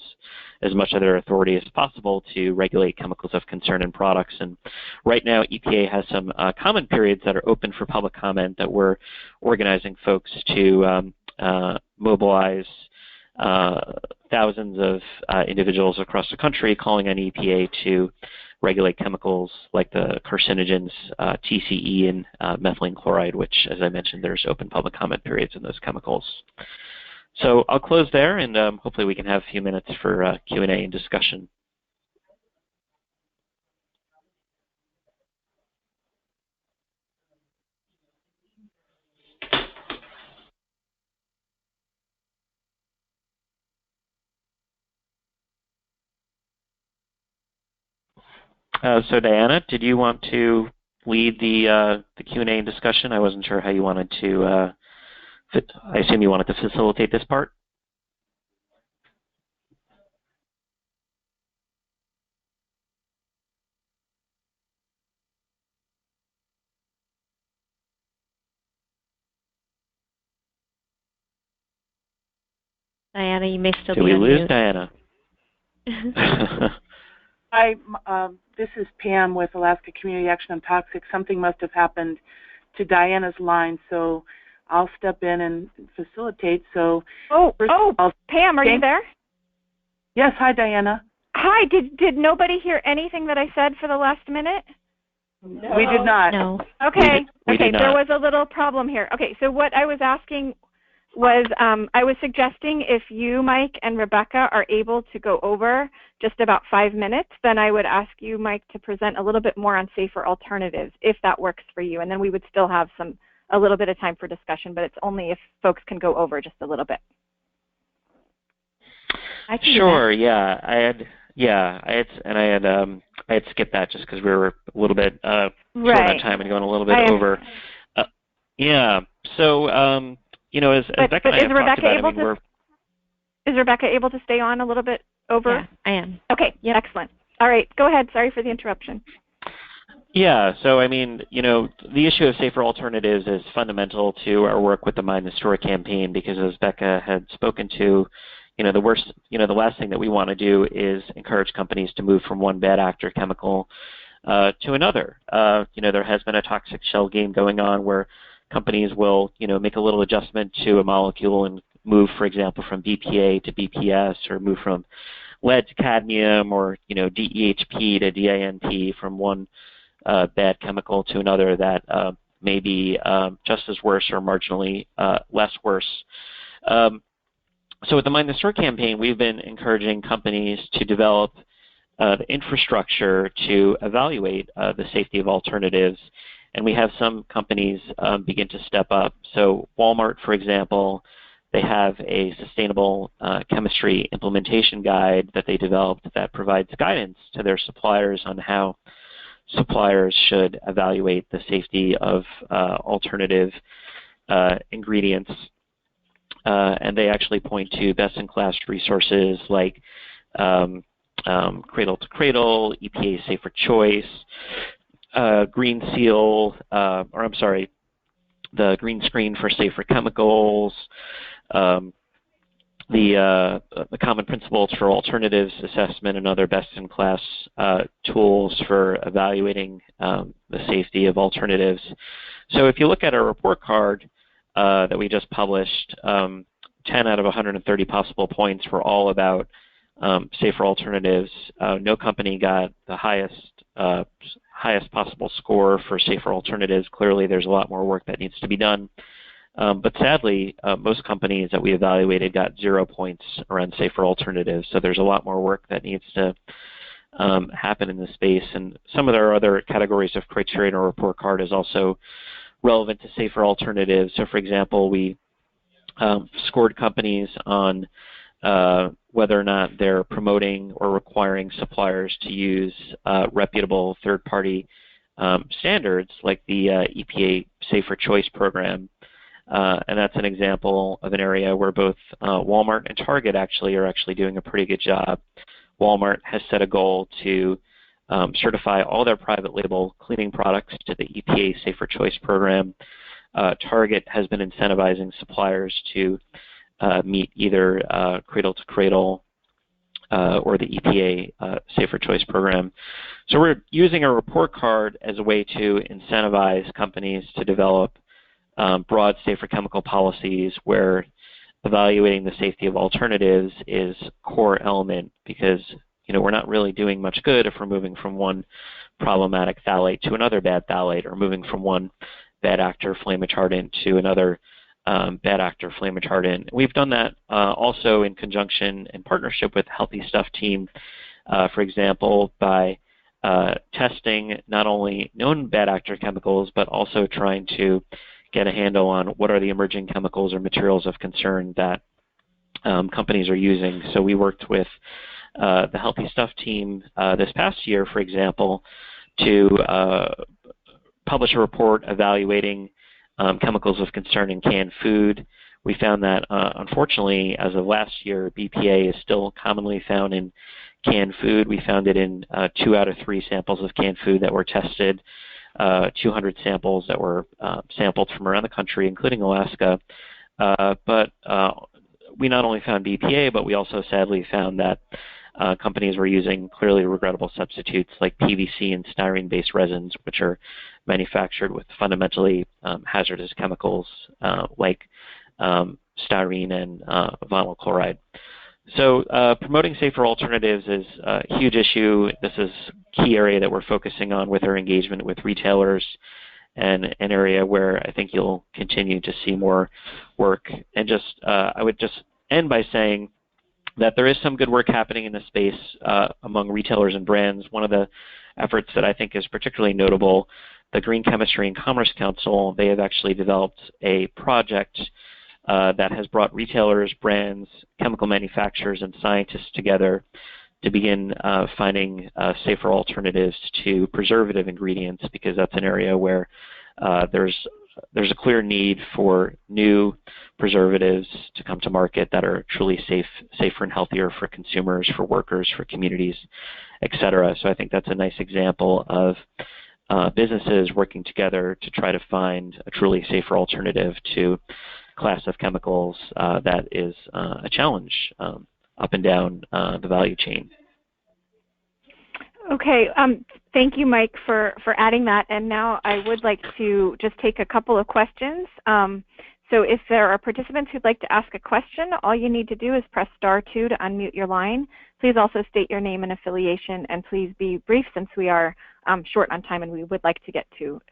as much of their authority as possible to regulate chemicals of concern in products. And right now, EPA has some comment periods that are open for public comment that we're organizing folks to mobilize thousands of individuals across the country calling on EPA to regulate chemicals like the carcinogens TCE and methylene chloride, which, as I mentioned, there's open public comment periods in those chemicals. So I'll close there, and hopefully we can have a few minutes for Q&A and discussion. So Diana, did you want to lead the Q&A and discussion? I wasn't sure how you wanted to I assume you wanted to facilitate this part? Diana, you may still be on mute. Did we lose Diana? Hi, this is Pam with Alaska Community Action on Toxics. Something must have happened to Diana's line, so I'll step in and facilitate. So, Pam, are you there? Yes, hi, Diana. Hi, did nobody hear anything that I said for the last minute? No. We did not. No. Okay, we did not. There was a little problem here. Okay, so what I was asking was I was suggesting if you, Mike, and Rebecca are able to go over just about 5 minutes, then I would ask you, Mike, to present a little bit more on safer alternatives, if that works for you. And then we would still have a little bit of time for discussion, but it's only if folks can go over just a little bit. Sure. Yeah, I had skipped that just because we were a little bit short on time and going a little bit over. Yeah. So as Becca and I have talked about, is Rebecca able to stay on a little bit over? Yeah, I am. Okay. Yep. Excellent. All right. Go ahead. Sorry for the interruption. Yeah, so the issue of safer alternatives is fundamental to our work with the Mind the Store campaign, because as Becca had spoken to, the last thing that we want to do is encourage companies to move from one bad actor chemical to another. There has been a toxic shell game going on where companies will, make a little adjustment to a molecule and move, for example, from BPA to BPS, or move from lead to cadmium, or DEHP to DINP, from one bad chemical to another that may be just as worse or marginally less worse. So with the Mind the Store campaign, we've been encouraging companies to develop the infrastructure to evaluate the safety of alternatives, and we have some companies begin to step up. So Walmart, for example, they have a sustainable chemistry implementation guide that they developed that provides guidance to their suppliers on how suppliers should evaluate the safety of alternative ingredients. And they actually point to best-in-class resources like Cradle to Cradle, EPA Safer Choice, Green Seal, the Green Screen for Safer Chemicals, the Common Principles for Alternatives Assessment, and other best-in-class tools for evaluating the safety of alternatives. So if you look at our report card that we just published, 10 out of 130 possible points were all about safer alternatives. No company got the highest possible score for safer alternatives. Clearly, there's a lot more work that needs to be done. But sadly, most companies that we evaluated got 0 points around safer alternatives. So there's a lot more work that needs to happen in this space. And some of our other categories of criteria in our report card is also relevant to safer alternatives. So for example, we scored companies on whether or not they're promoting or requiring suppliers to use reputable third-party standards like the EPA Safer Choice program. And that's an example of an area where both Walmart and Target are actually doing a pretty good job. Walmart has set a goal to certify all their private label cleaning products to the EPA Safer Choice program. Target has been incentivizing suppliers to meet either Cradle to Cradle or the EPA Safer Choice program. So we're using our report card as a way to incentivize companies to develop broad safer chemical policies where evaluating the safety of alternatives is a core element, because we're not really doing much good if we're moving from one problematic phthalate to another bad phthalate, or moving from one bad actor flame retardant to another bad actor flame retardant. We've done that also in conjunction and partnership with the Healthy Stuff team, for example, by testing not only known bad actor chemicals, but also trying to get a handle on what are the emerging chemicals or materials of concern that companies are using. So we worked with the Healthy Stuff team this past year, for example, to publish a report evaluating chemicals of concern in canned food. We found that, unfortunately, as of last year, BPA is still commonly found in canned food. We found it in 2 out of 3 samples of canned food that were tested, 200 samples that were sampled from around the country, including Alaska. But we not only found BPA, but we also sadly found that companies were using clearly regrettable substitutes like PVC and styrene-based resins, which are manufactured with fundamentally hazardous chemicals like styrene and vinyl chloride. So promoting safer alternatives is a huge issue. This is a key area that we're focusing on with our engagement with retailers, and an area where I think you'll continue to see more work. And I would just end by saying that there is some good work happening in this space among retailers and brands. One of the efforts that I think is particularly notable, the Green Chemistry and Commerce Council, they have actually developed a project that has brought retailers, brands, chemical manufacturers, and scientists together to begin finding safer alternatives to preservative ingredients, because that's an area where there's a clear need for new preservatives to come to market that are truly safer and healthier for consumers, for workers, for communities, et cetera. So I think that's a nice example of businesses working together to try to find a truly safer alternative to a class of chemicals that is a challenge up and down the value chain. Okay, thank you, Mike, for adding that. And now I would like to just take a couple of questions. So if there are participants who'd like to ask a question, all you need to do is press *2 to unmute your line. Please also state your name and affiliation, and please be brief since we are short on time and we would like to get to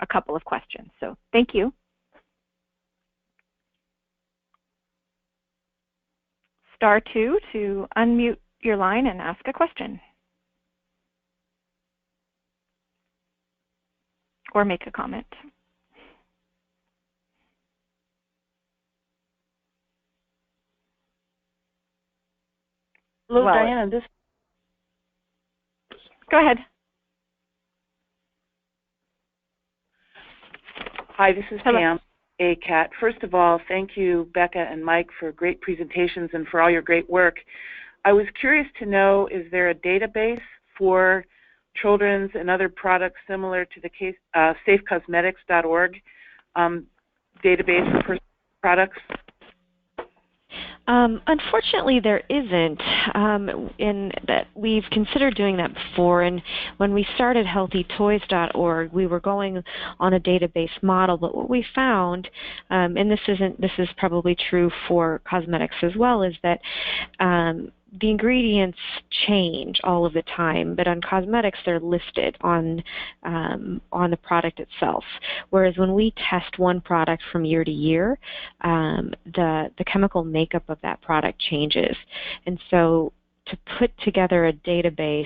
a couple of questions. So thank you. *2 to unmute your line and ask a question or make a comment. Hello, Diana. Go ahead. Hi, this is Hello. Pam, ACAT. First of all, thank you, Becca and Mike, for great presentations and for all your great work. I was curious to know, is there a database for children's and other products similar to the safecosmetics.org database for personal products? Unfortunately, there isn't. In that we've considered doing that before, and when we started HealthyToys.org, we were going on a database model. But what we found, and this is probably true for cosmetics as well, is that the ingredients change all of the time, but on cosmetics they're listed on the product itself. Whereas when we test one product from year to year, the chemical makeup of that product changes, and so to put together a database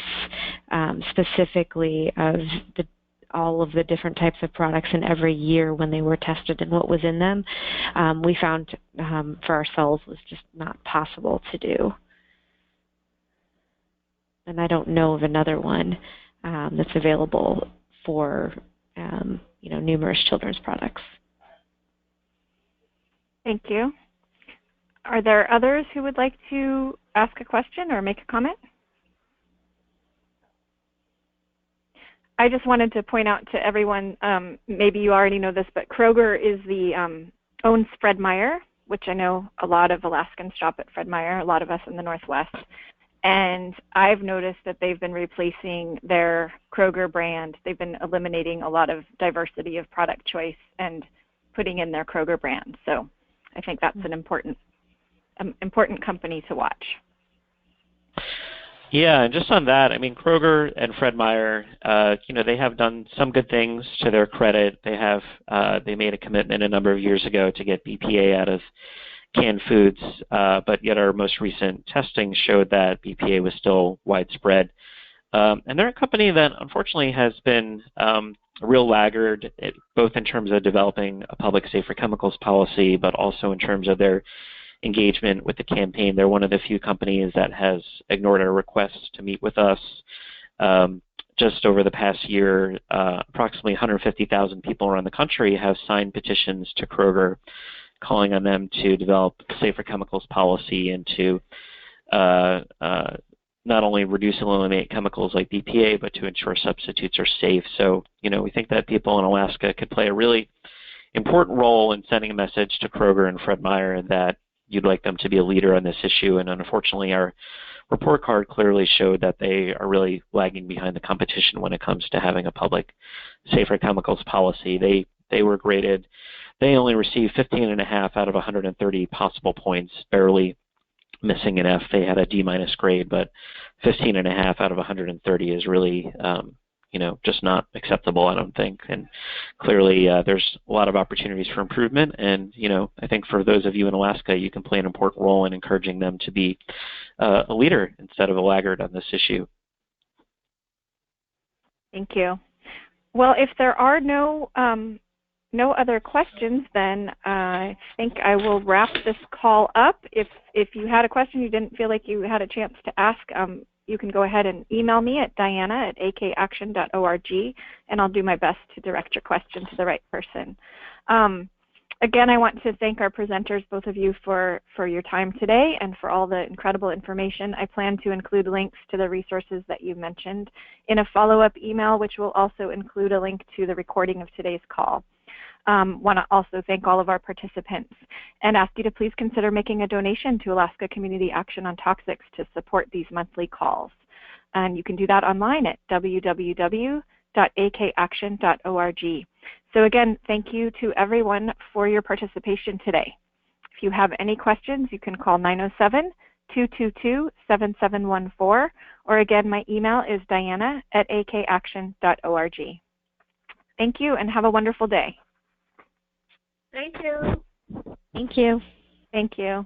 specifically of all of the different types of products in every year when they were tested and what was in them, we found for ourselves was just not possible to do. And I don't know of another one that's available for numerous children's products. Thank you. Are there others who would like to ask a question or make a comment? I just wanted to point out to everyone, maybe you already know this, but Kroger is owns Fred Meyer, which I know a lot of Alaskans shop at Fred Meyer, a lot of us in the Northwest. And I've noticed that they've been replacing their Kroger brand. They've been eliminating a lot of diversity of product choice and putting in their Kroger brand. So I think that's an important company to watch. Yeah, and just on that, I mean, Kroger and Fred Meyer, they have done some good things to their credit. They made a commitment a number of years ago to get BPA out of canned foods, but yet our most recent testing showed that BPA was still widespread. And they're a company that unfortunately has been a real laggard, both in terms of developing a public safer chemicals policy, but also in terms of their engagement with the campaign. They're one of the few companies that has ignored our requests to meet with us. Just over the past year, approximately 150,000 people around the country have signed petitions to Kroger calling on them to develop a safer chemicals policy and to not only reduce and eliminate chemicals like BPA, but to ensure substitutes are safe. So, we think that people in Alaska could play a really important role in sending a message to Kroger and Fred Meyer that you'd like them to be a leader on this issue. And unfortunately, our report card clearly showed that they are really lagging behind the competition when it comes to having a public safer chemicals policy. They were graded. They only received 15.5 out of 130 possible points, barely missing an F. They had a D- grade, but 15.5 out of 130 is really, just not acceptable, I don't think. And clearly, there's a lot of opportunities for improvement. And, I think for those of you in Alaska, you can play an important role in encouraging them to be a leader instead of a laggard on this issue. Thank you. Well, if there are no other questions, then I think I will wrap this call up. If you had a question you didn't feel like you had a chance to ask, you can go ahead and email me at diana@akaction.org, and I'll do my best to direct your question to the right person. Again, I want to thank our presenters, both of you, for your time today and for all the incredible information. I plan to include links to the resources that you mentioned in a follow-up email, which will also include a link to the recording of today's call. Want to also thank all of our participants and ask you to please consider making a donation to Alaska Community Action on Toxics to support these monthly calls. And you can do that online at www.akaction.org. So again, thank you to everyone for your participation today. If you have any questions, you can call 907-222-7714, or again, my email is diana@akaction.org. Thank you and have a wonderful day. Thank you. Thank you. Thank you.